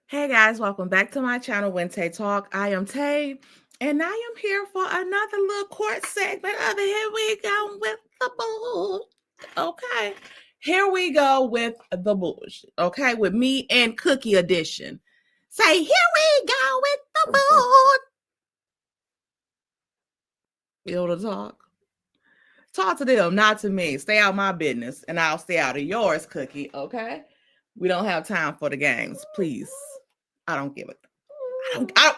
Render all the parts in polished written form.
Hey guys, welcome back to my channel, WHENTAYTALK. I am Tay, and I am here for another little court segment of it. Here we go with the bull. Okay, here we go with the bullshit. Okay, with me and Cookie Edition. Say, here we go with the bull. You able to talk? Talk to them, not to me. Stay out my business, and I'll stay out of yours, Cookie. Okay, we don't have time for the games, please. I don't give it. I don't.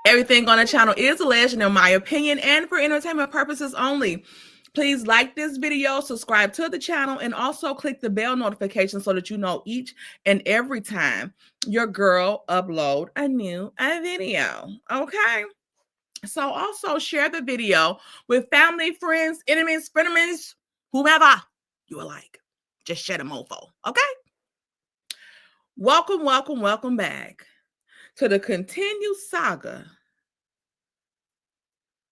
Everything on the channel is alleged in my opinion and for entertainment purposes only. Please like this video, subscribe to the channel, and also click the bell notification so that you know each and every time your girl upload a new video. Okay? So also share the video with family, friends, enemies, frenemies, whomever you like. Just share the mofo. Okay? Welcome back to the continued saga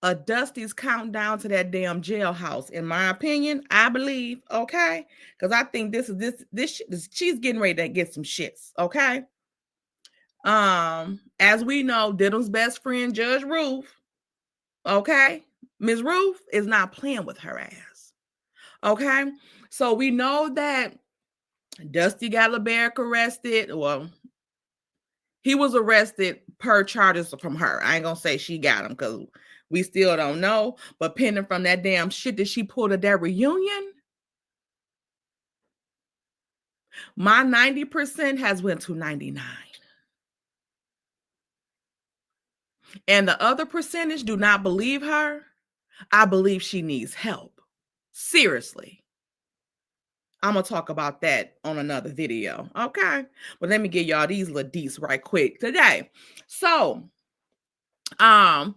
a Dusty's countdown to that damn jailhouse. In my opinion, I believe, okay? Because I think she's getting ready to get some shits, okay? As we know, Diddle's best friend, Judge Ruth, okay? Ms. Ruth is not playing with her ass, okay? So we know that Dusty got LeBaric arrested. Well, he was arrested per charges from her. I ain't gonna say she got him because we still don't know. But pending from that damn shit that she pulled at that reunion, my 90% has went to 99. And the other percentage do not believe her. I believe she needs help. Seriously. I'm going to talk about that on another video. Okay. But let me get y'all these little deets right quick today. So, so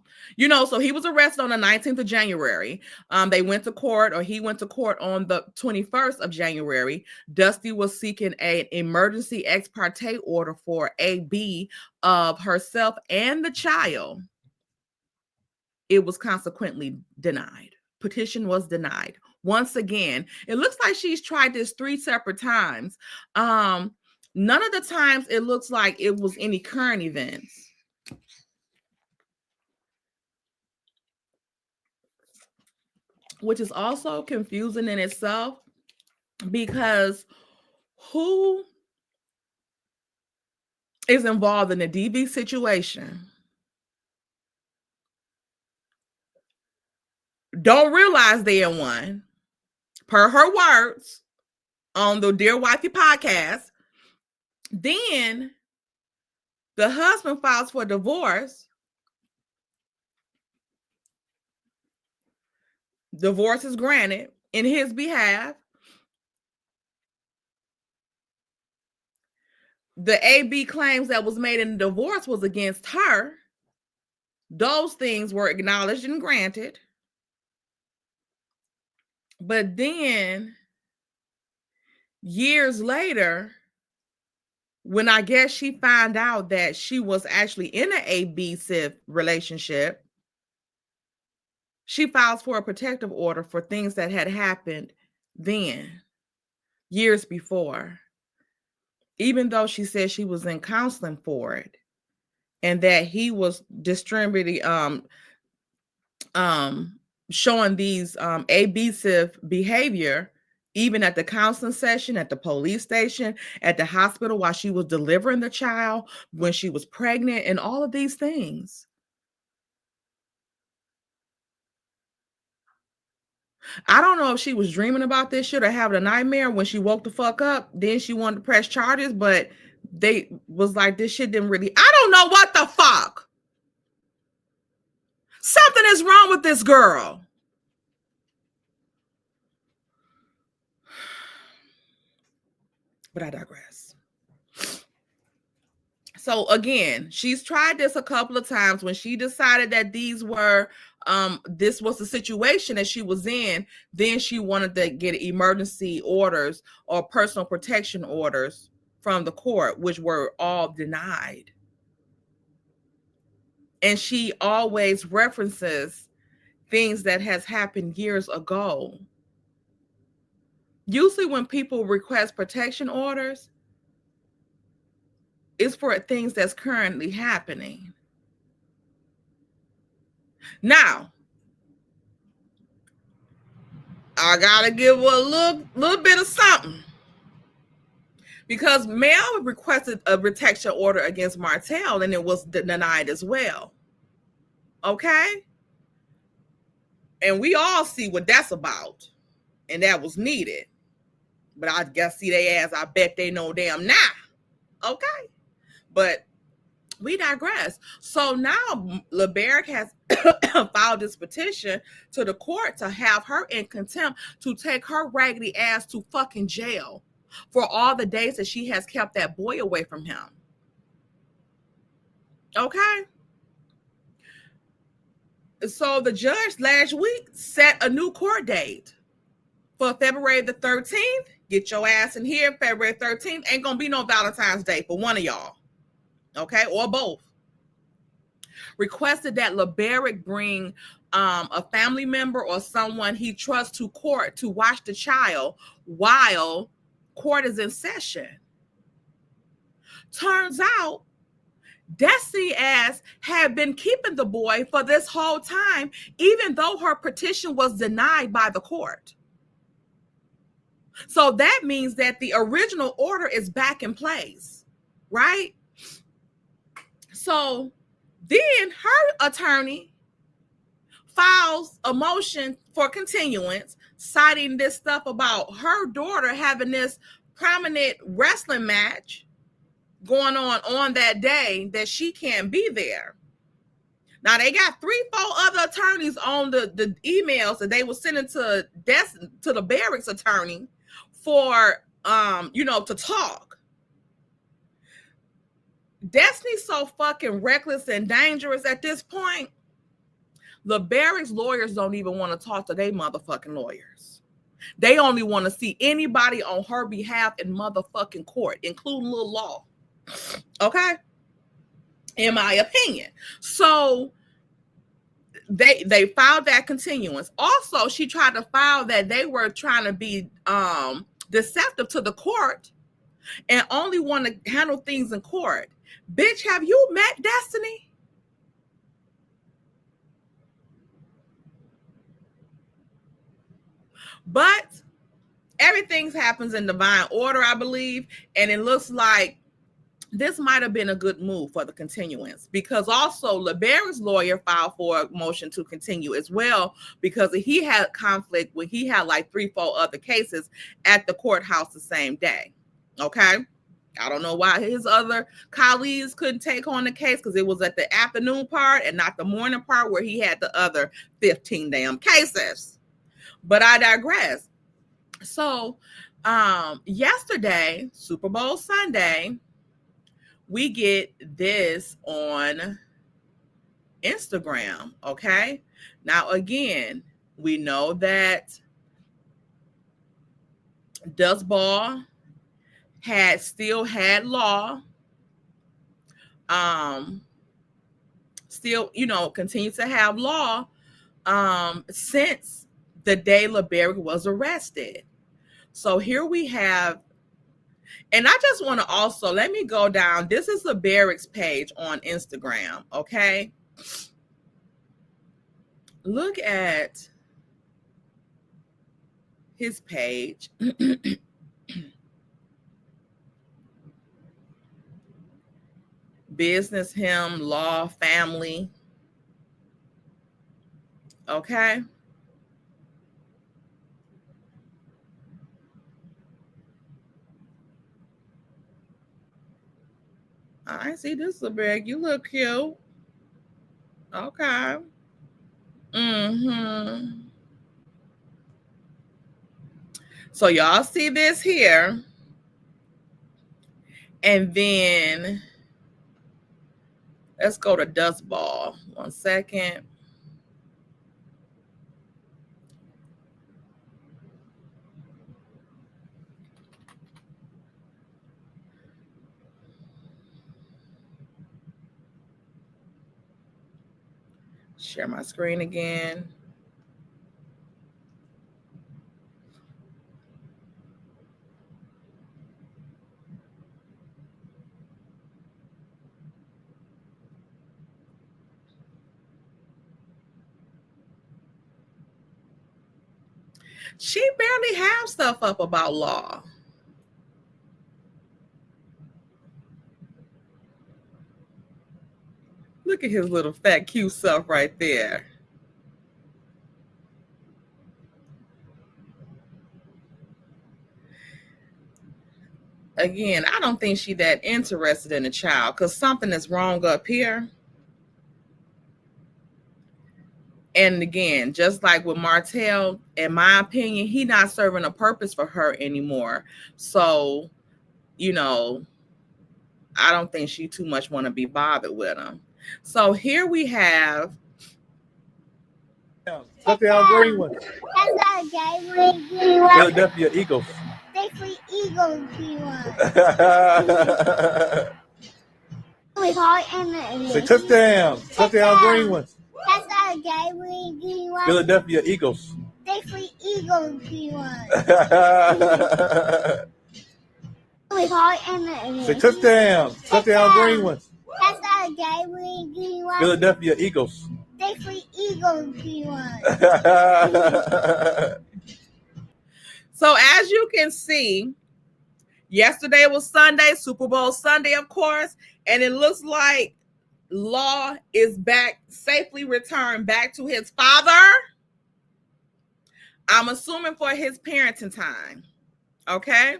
he was arrested on the 19th of January. They went to court, or he went to court on the 21st of January. Dusty was seeking an emergency ex parte order for AB of herself and the child. It was consequently denied. Petition was denied. Once again, it looks like she's tried this 3 separate times. None of the times it looks like it was any current events. Which is also confusing in itself, because who is involved in the DV situation don't realize they in one, per her words on the Dear Wifey podcast. Then the husband files for divorce. Divorce is granted in his behalf. The AB claims that was made in the divorce was against her. Those things were acknowledged and granted. But then years later, when I guess she found out that she was actually in an abusive relationship, she files for a protective order for things that had happened then, years before, even though she said she was in counseling for it and that he was distributing, showing these abusive behavior, even at the counseling session, at the police station, at the hospital, while she was delivering the child, when she was pregnant, and all of these things. I don't know if she was dreaming about this shit or having a nightmare. When she woke the fuck up, then she wanted to press charges, but they was like, this shit didn't really, I don't know what the fuck. Something is wrong with this girl. But I digress. So again, she's tried this a couple of times. When she decided that these were this was the situation that she was in, then she wanted to get emergency orders or personal protection orders from the court, which were all denied. And she always references things that has happened years ago. Usually when people request protection orders, it's for things that's currently happening. Now, I gotta give a little bit of something. Because Mel requested a protection order against Martell and it was denied as well. Okay? And we all see what that's about. And that was needed. But I guess see they ass, I bet they know damn now. Okay? But we digress. So now LeBaric has filed this petition to the court to have her in contempt, to take her raggedy ass to fucking jail for all the days that she has kept that boy away from him. Okay? So the judge last week set a new court date for February the 13th. Get your ass in here. February 13th. Ain't gonna be no Valentine's Day for one of y'all. Okay? Or both. Requested that LeBaric bring a family member or someone he trusts to court to watch the child while court is in session. Turns out Destiny ass had been keeping the boy for this whole time, even though her petition was denied by the court. So that means that the original order is back in place, right? So then her attorney files a motion for continuance, citing this stuff about her daughter having this prominent wrestling match going on that day that she can't be there. Now they got 3-4 other attorneys on the emails that they were sending to the Barrick's attorney for to talk. Destiny's so fucking reckless and dangerous at this point. The Barrick's lawyers don't even want to talk to their motherfucking lawyers. They only want to see anybody on her behalf in motherfucking court, including Lil Law. Okay? In my opinion. So they filed that continuance. Also, she tried to file that they were trying to be deceptive to the court and only want to handle things in court. Bitch, have you met Destiny? But everything happens in divine order, I believe, and it looks like this might have been a good move for the continuance, because also LeBaric's lawyer filed for a motion to continue as well, because he had conflict when he had like 3-4 other cases at the courthouse the same day. Okay? I don't know why his other colleagues couldn't take on the case, because it was at the afternoon part and not the morning part where he had the other 15 damn cases. But I digress. So yesterday, Super Bowl Sunday, we get this on Instagram. Okay. Now, again, we know that Dust Ball still had law. Still, continue to have law since the day LeBaric was arrested. So here we have, and I just want to also, let me go down. This is LeBaric's page on Instagram, okay? Look at his page. Business, him, law, family. Okay? I see this, LeBaric. You look cute. Okay. Mm-hmm. So y'all see this here. And then let's go to Dust Ball. 1 second. Share my screen again. She barely have stuff up about Law. Look at his little fat cute self right there. Again, I don't think she that interested in the child because something is wrong up here. And again, just like with Martell, in my opinion, he not serving a purpose for her anymore. So, you know, I don't think she too much want to be bothered with him. So here we have Touchdown green one. Philadelphia Eagles. Eagles green one. Say touchdown. Touchdown green one. Touchdown green one. Philadelphia Eagles. Eagles green one. Say touchdown. Touchdown green one. Touchdown green one. Philadelphia Eagles. Eagles green one. So as you can see, yesterday was Sunday, Super Bowl Sunday, of course, and it looks like Law is back, safely returned back to his father. I'm assuming for his parenting time. Okay.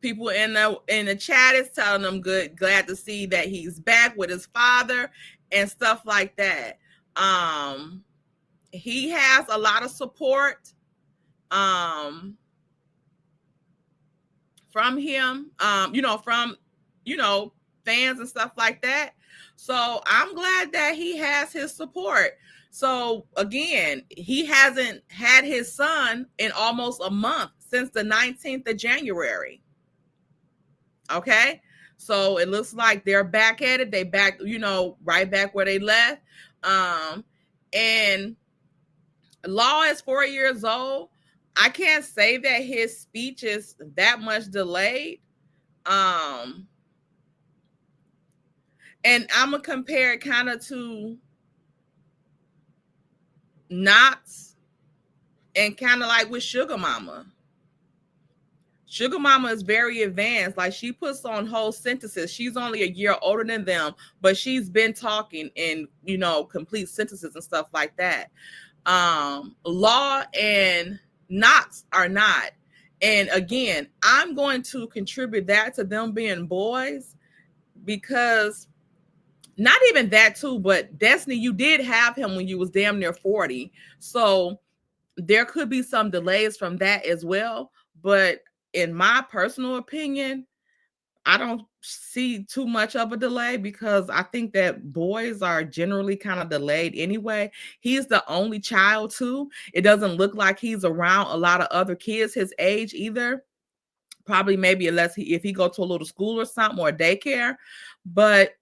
People in the chat is telling them glad to see that he's back with his father and stuff like that. He has a lot of support from him, from fans and stuff like that. So I'm glad that he has his support. So again, he hasn't had his son in almost a month, since the 19th of January. Okay, so it looks like they're back at it. They back, right back where they left. And Law is 4 years old. I can't say that his speech is that much delayed. And I'm gonna compare it kind of to Knox and kind of like with Sugar Mama. Sugar Mama is very advanced. Like, she puts on whole sentences. She's only a year older than them, but she's been talking in, complete sentences and stuff like that. Law and Knox are not. And again, I'm going to contribute that to them being boys, because not even that too, but Destiny, you did have him when you was damn near 40. So there could be some delays from that as well. But in my personal opinion, I don't see too much of a delay, because I think that boys are generally kind of delayed anyway. He's the only child too. It doesn't look like he's around a lot of other kids his age either. Probably maybe unless if he go to a little school or something, or daycare. But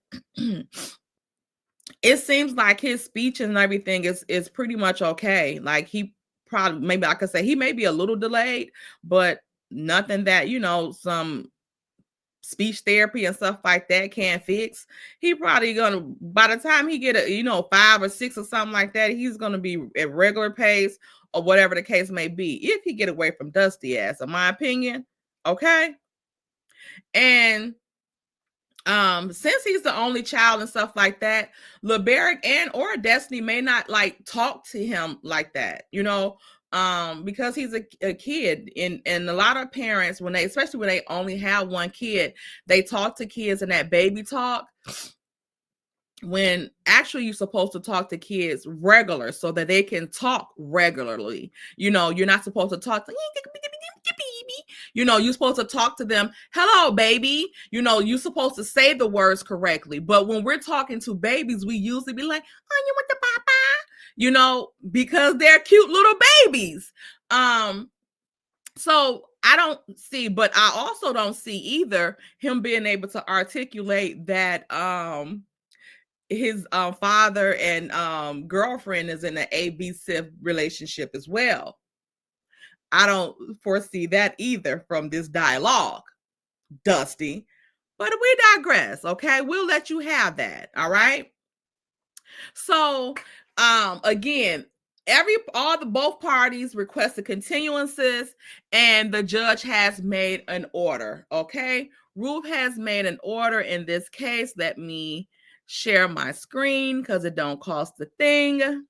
it seems like his speech and everything is pretty much okay. Like, he probably, maybe I could say he may be a little delayed, but nothing that, some speech therapy and stuff like that can't fix. He probably gonna, by the time he get a 5 or 6 or something like that, he's gonna be at regular pace, or whatever the case may be, if he get away from Dusty ass, in my opinion. Okay. And since he's the only child and stuff like that, LeBeric and or Destiny may not like talk to him like that, because he's a kid. And a lot of parents, especially when they only have one kid, they talk to kids in that baby talk, when actually you're supposed to talk to kids regular so that they can talk regularly. You're not supposed to talk to, you're supposed to talk to them, hello, baby. You're supposed to say the words correctly. But when we're talking to babies, we usually be like, oh, you want the papa? Because they're cute little babies. So I don't see, but I also don't see either him being able to articulate that his father and girlfriend is in an abusive relationship as well. I don't foresee that either from this dialogue, Dusty. But we digress, okay? We'll let you have that, all right? So, again, both parties requested continuances, and the judge has made an order. Okay, Ruth has made an order in this case. Let me share my screen because it don't cost a thing.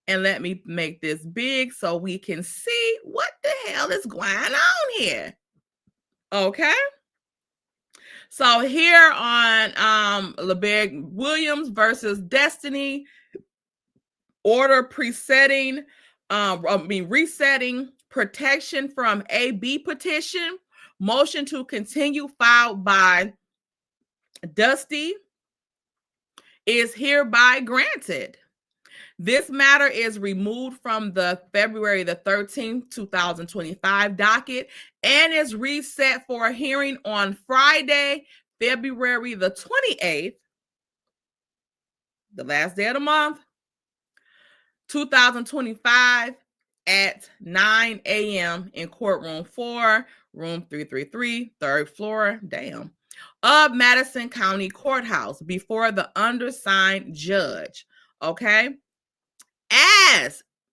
And let me make this big so we can see what the hell is going on here. Okay. So here on LeBeg Williams versus Destiny, order resetting protection from AB petition, motion to continue filed by Dusty is hereby granted. This matter is removed from the February the 13th, 2025 docket and is reset for a hearing on Friday, February the 28th, the last day of the month, 2025 at 9 a.m. in courtroom 4, room 333, third floor, of Madison County Courthouse before the undersigned judge. Okay.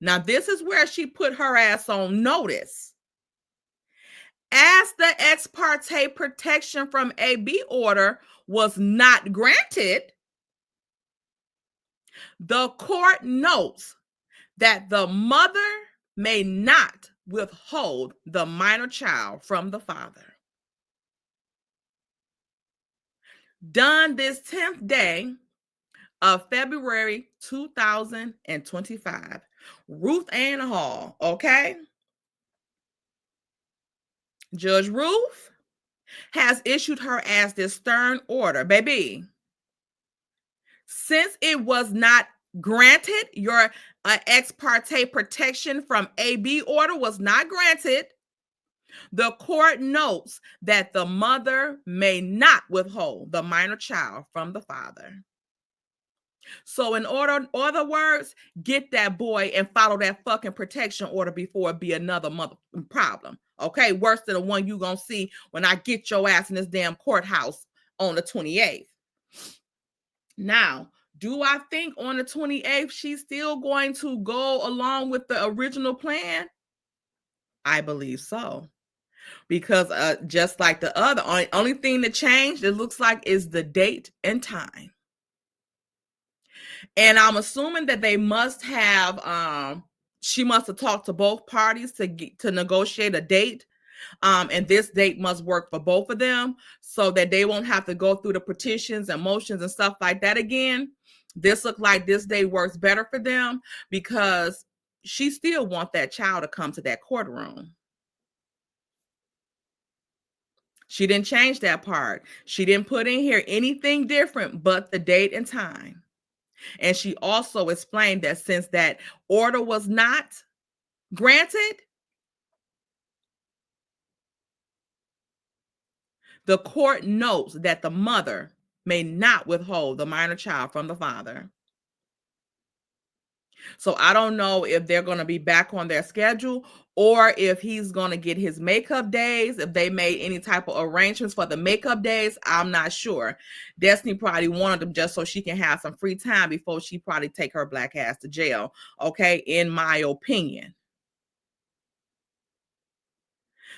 Now this is where she put her ass on notice. As the ex parte protection from AB order was not granted, the court notes that the mother may not withhold the minor child from the father. Done this 10th day of February 2025. Ruth Ann Hall, okay? Judge Ruth has issued her as this stern order. Baby, since it was not granted, your ex parte protection from AB order was not granted, the court notes that the mother may not withhold the minor child from the father. So in other words, get that boy and follow that fucking protection order before it be another mother problem. Okay, worse than the one you gonna see when I get your ass in this damn courthouse on the 28th. Now, do I think on the 28th she's still going to go along with the original plan? I believe so. Because just like the other, only thing that changed, it looks like, is the date and time. And I'm assuming that they must have, she must have talked to both parties to negotiate a date. And this date must work for both of them so that they won't have to go through the petitions and motions and stuff like that again. This looked like this day works better for them because she still wants that child to come to that courtroom. She didn't change that part. She didn't put in here anything different but the date and time. And she also explained that since that order was not granted, the court notes that the mother may not withhold the minor child from the father. So I don't know if they're going to be back on their schedule or if he's going to get his makeup days, if they made any type of arrangements for the makeup days. I'm not sure. Destiny probably wanted them just so she can have some free time before she probably take her black ass to jail. Okay, in my opinion.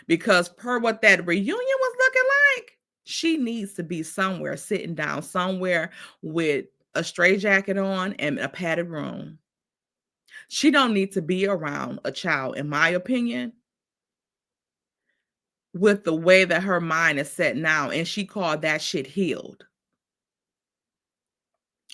Because per what that reunion was looking like, she needs to be somewhere, sitting down somewhere with a straitjacket on and a padded room. She don't need to be around a child, in my opinion, with the way that her mind is set now. And she called that shit healed.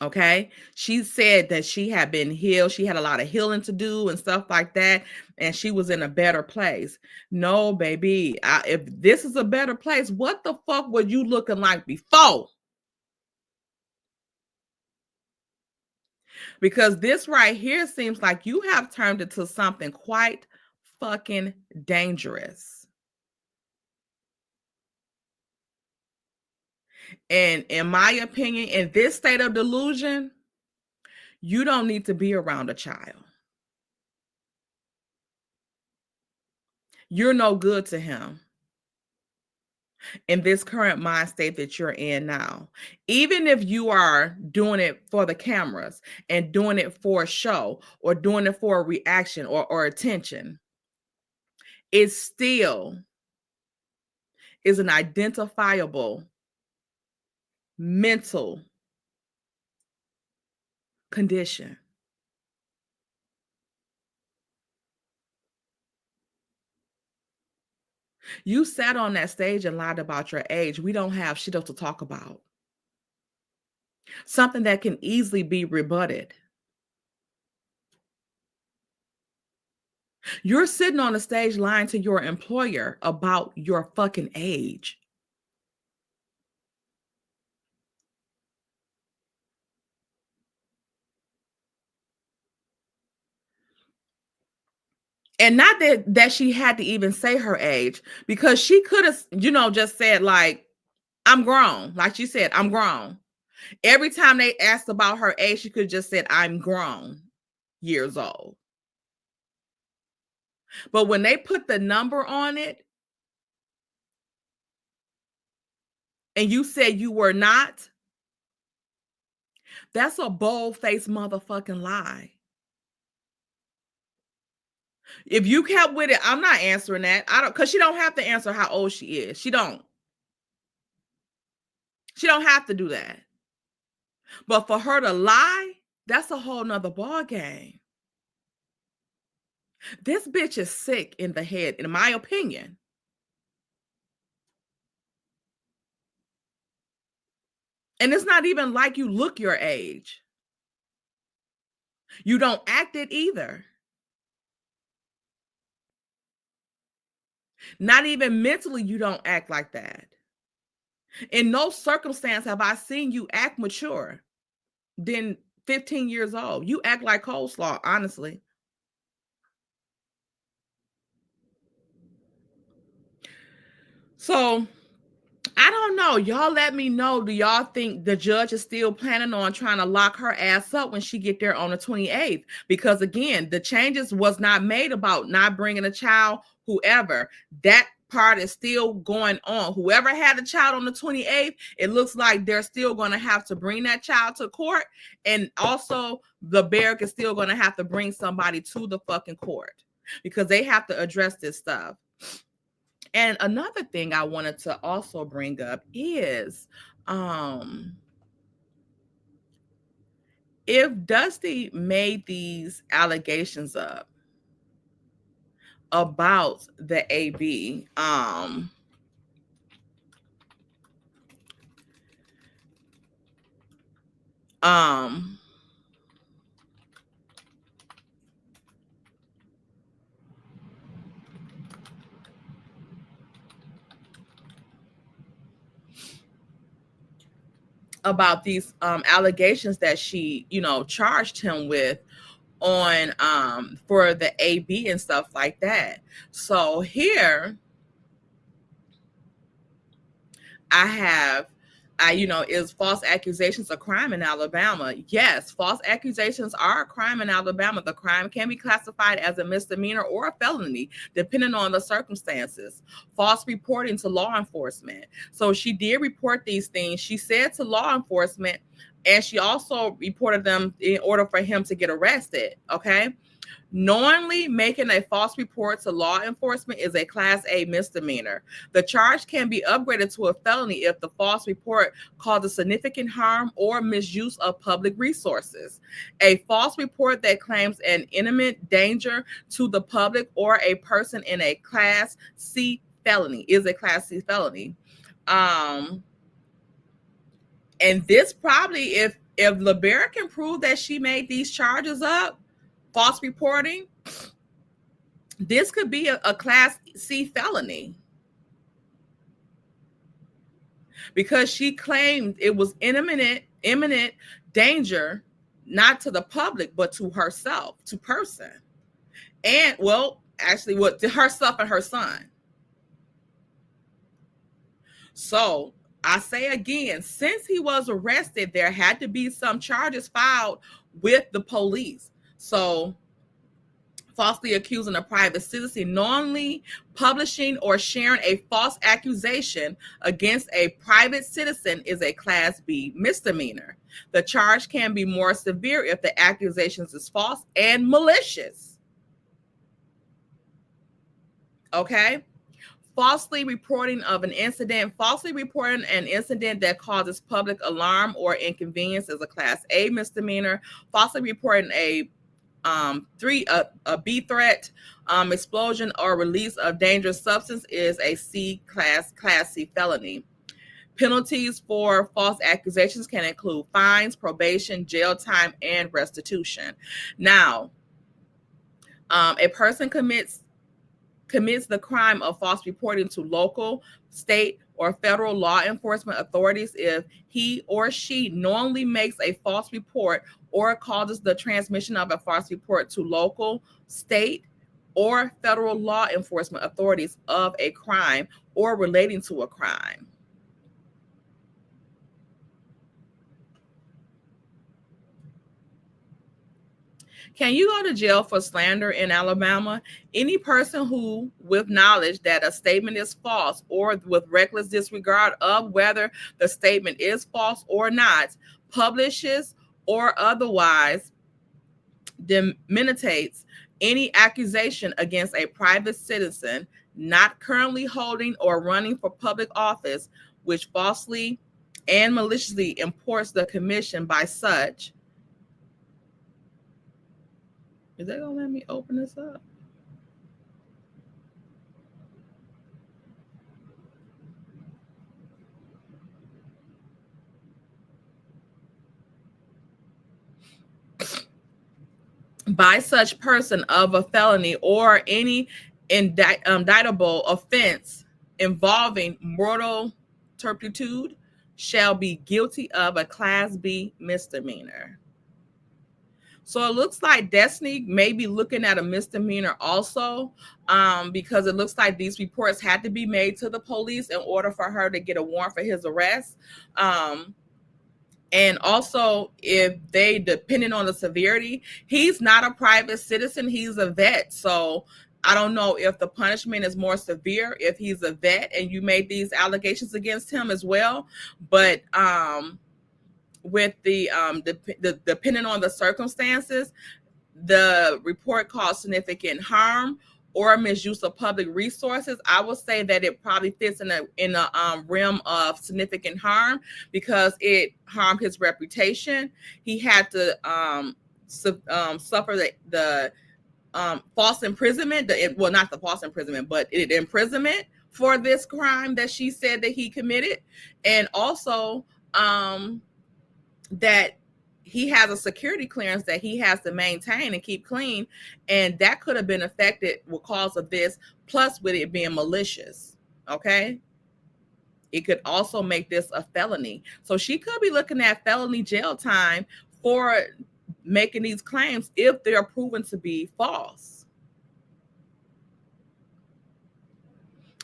Okay. She said that she had been healed. She had a lot of healing to do and stuff like that. And she was in a better place. No, baby. If this is a better place, what the fuck were you looking like before? Because this right here seems like you have turned into something quite fucking dangerous. And in my opinion, in this state of delusion, you don't need to be around a child. You're no good to him. in this current mind state that you're in now. Even if you are doing it for the cameras and doing it for a show or doing it for a reaction or attention, it still is an identifiable mental condition. You sat on that stage and lied about your age. We don't have shit else to talk about. Something that can easily be rebutted. You're sitting on the stage lying to your employer about your fucking age. And not that she had to even say her age, because she could have, just said like, I'm grown. Like she said, I'm grown. Every time they asked about her age, she could have just said, I'm grown years old. But when they put the number on it, and you said you were not, that's a bold-faced motherfucking lie. If you kept with it, I'm not answering that. Because she don't have to answer how old she is. She don't have to do that. But for her to lie, that's a whole nother ball game. This bitch is sick in the head, in my opinion. And it's not even like you look your age. You don't act it either. Not even mentally, you don't act like that. In no circumstance have I seen you act mature than 15 years old. You act like coleslaw, honestly. So, I don't know. Y'all let me know. Do y'all think the judge is still planning on trying to lock her ass up when she get there on the 28th? Because again, the changes was not made about not bringing a child, whoever. That part is still going on. Whoever had a child on the 28th, it looks like they're still going to have to bring that child to court. And also the barrack is still going to have to bring somebody to the fucking court because they have to address this stuff. And another thing I wanted to also bring up is if Dusty made these allegations up about the AB, about these allegations that she, charged him with on for the AB and stuff like that. So here is false accusations a crime in Alabama? Yes, false accusations are a crime in Alabama. The crime can be classified as a misdemeanor or a felony, depending on the circumstances. False reporting to law enforcement. So she did report these things. She said to law enforcement, and she also reported them in order for him to get arrested. Okay. Knowingly making a false report to law enforcement is a Class A misdemeanor. The charge can be upgraded to a felony if the false report causes significant harm or misuse of public resources. A false report that claims an imminent danger to the public or a person in a Class C felony is a Class C felony. And this probably, if LaBera can prove that she made these charges up, false reporting, this could be a Class C felony because she claimed it was imminent danger, not to the public, but to herself, to person. And actually to herself and her son. So I say again, since he was arrested, there had to be some charges filed with the police. So falsely accusing a private citizen, knowingly publishing or sharing a false accusation against a private citizen is a Class B misdemeanor. The charge can be more severe if the accusation is false and malicious. Okay? Falsely reporting an incident that causes public alarm or inconvenience is a Class A misdemeanor. Falsely reporting a B threat, explosion or release of dangerous substance is a Class C felony. Penalties for false accusations can include fines, probation, jail time, and restitution. Now, a person commits the crime of false reporting to local, state, or federal law enforcement authorities if he or she knowingly makes a false report or causes the transmission of a false report to local, state, or federal law enforcement authorities of a crime or relating to a crime. Can you go to jail for slander in Alabama? Any person who, with knowledge that a statement is false or with reckless disregard of whether the statement is false or not, publishes or otherwise disseminates any accusation against a private citizen not currently holding or running for public office, which falsely and maliciously imports the commission by such. Is they gonna let me open this up? By such person of a felony or any indictable offense involving mortal turpitude shall be guilty of a Class B misdemeanor. So it looks like Destiny may be looking at a misdemeanor also, because it looks like these reports had to be made to the police in order for her to get a warrant for his arrest. And also, if they, depending on the severity, he's not a private citizen, he's a vet. So I don't know if the punishment is more severe if he's a vet and you made these allegations against him as well. But with the depending on the circumstances, the report caused significant harm or misuse of public resources. I will say that it probably fits in a realm of significant harm because it harmed his reputation. He had to suffer the false imprisonment. Not the false imprisonment, but imprisonment for this crime that she said that he committed, and also that he has a security clearance that he has to maintain and keep clean, and that could have been affected because of this, plus with it being malicious. Okay, it could also make this a felony, so she could be looking at felony jail time for making these claims if they're proven to be false.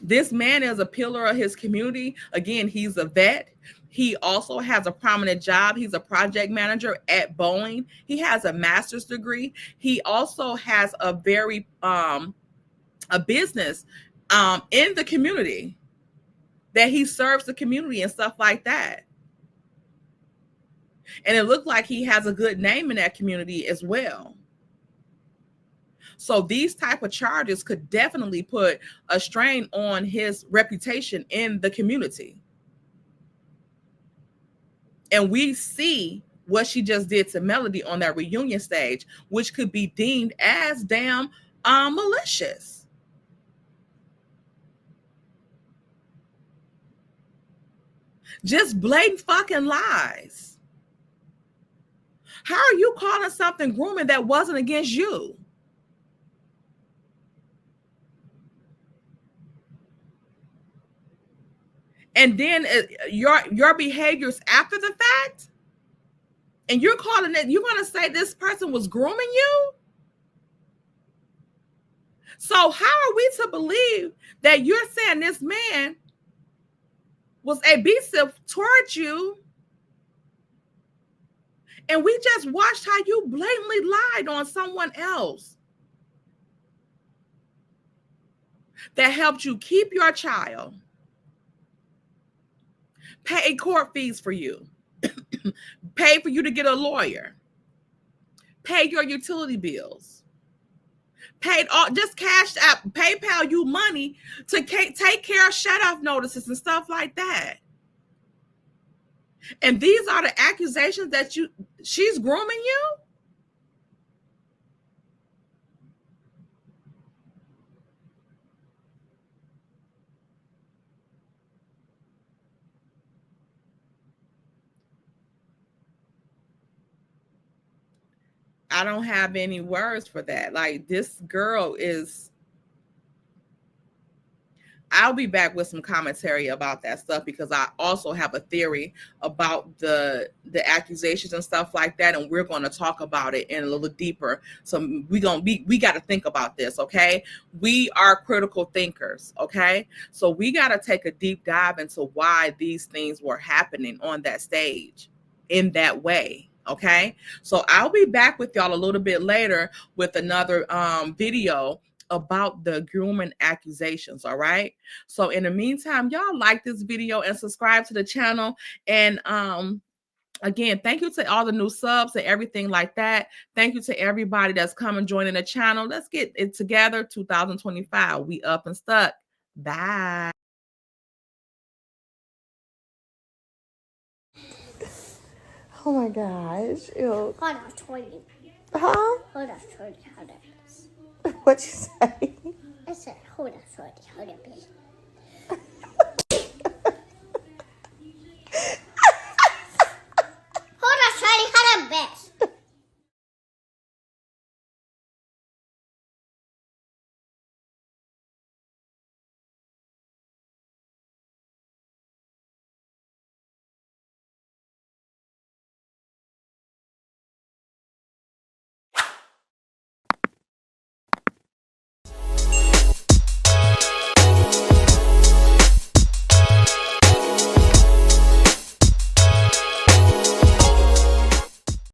This man is a pillar of his community. Again, he's a vet. He also has a prominent job. He's a project manager at Boeing. He has a master's degree. He also has a very a business in the community that he serves the community and stuff like that. And it looked like he has a good name in that community as well. So these type of charges could definitely put a strain on his reputation in the community. And we see what she just did to Melody on that reunion stage, which could be deemed as damn malicious. Just blatant fucking lies. How are you calling something grooming that wasn't against you? And then your behaviors after the fact, and you're calling it, you're going to say this person was grooming you? So how are we to believe that you're saying this man was abusive towards you, and we just watched how you blatantly lied on someone else? that helped you keep your child, pay court fees for you, pay for you to get a lawyer, pay your utility bills, paid all, just cashed out, PayPal you money to take care of shut-off notices and stuff like that. And these are the accusations that she's grooming you? I don't have any words for that. Like, this girl is, I'll be back with some commentary about that stuff, because I also have a theory about the accusations and stuff like that, and we're going to talk about it in a little deeper. So we got to think about this, okay? We are critical thinkers, okay? So we got to take a deep dive into why these things were happening on that stage in that way. Okay, so I'll be back with y'all a little bit later with another video about the grooming accusations. All right, so in the meantime, y'all like this video and subscribe to the channel. And again, thank you to all the new subs and everything like that. Thank you to everybody that's come and joining the channel. Let's get it together. 2025, we up and stuck. Bye. Oh my gosh. Ew. Hold on, 20. Huh? Hold on, 20. Hold on. What'd you say? I said, hold on, 20. Hold on, please.